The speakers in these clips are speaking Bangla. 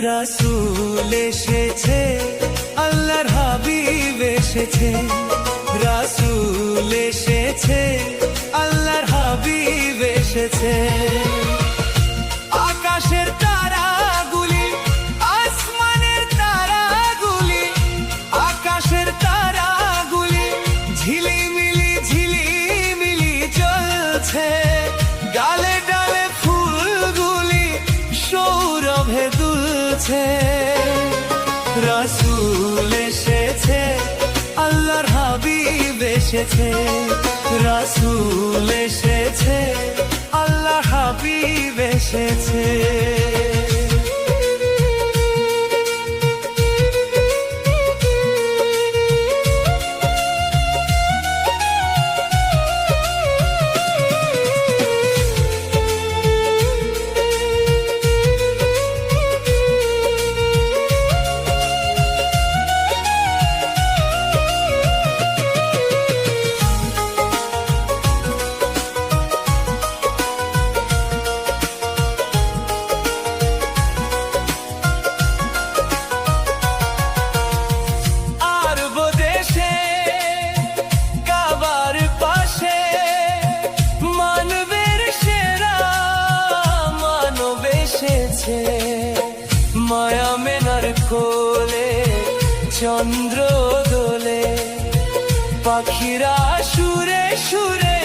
রাসূল এসেছে, আল্লাহর হাবিব এসেছে। রাসূল এসেছে, আল্লাহর হাবিব এসেছে। আকাশের তারাগুলি, আসমানের তারাগুলি, আকাশের তারাগুলি ঝিলিমিলি ঝিলিমিলি জ্বলছে। ডালে ডালে ফুলগুলি সৌরভে দুলছে। রাসূল এসেছে, আল্লাহর হাবিব এসেছে। রাসূল এসেছে, আল্লাহর হাবিব এসেছে। মায়া মেনার কোলে চন্দ্র দোলে, পাখিরা সুরে সুরে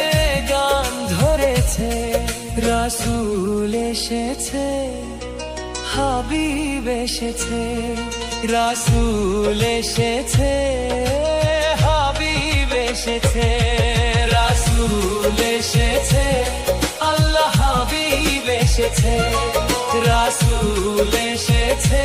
গান ধরেছে। রাসূল এসেছে, হাবিব এসেছে। রাসূল এসেছে, হাবিব এসেছে। রাসূল এসেছে, আল্লাহ হাবিব এসেছে। রাসূল এসেছে।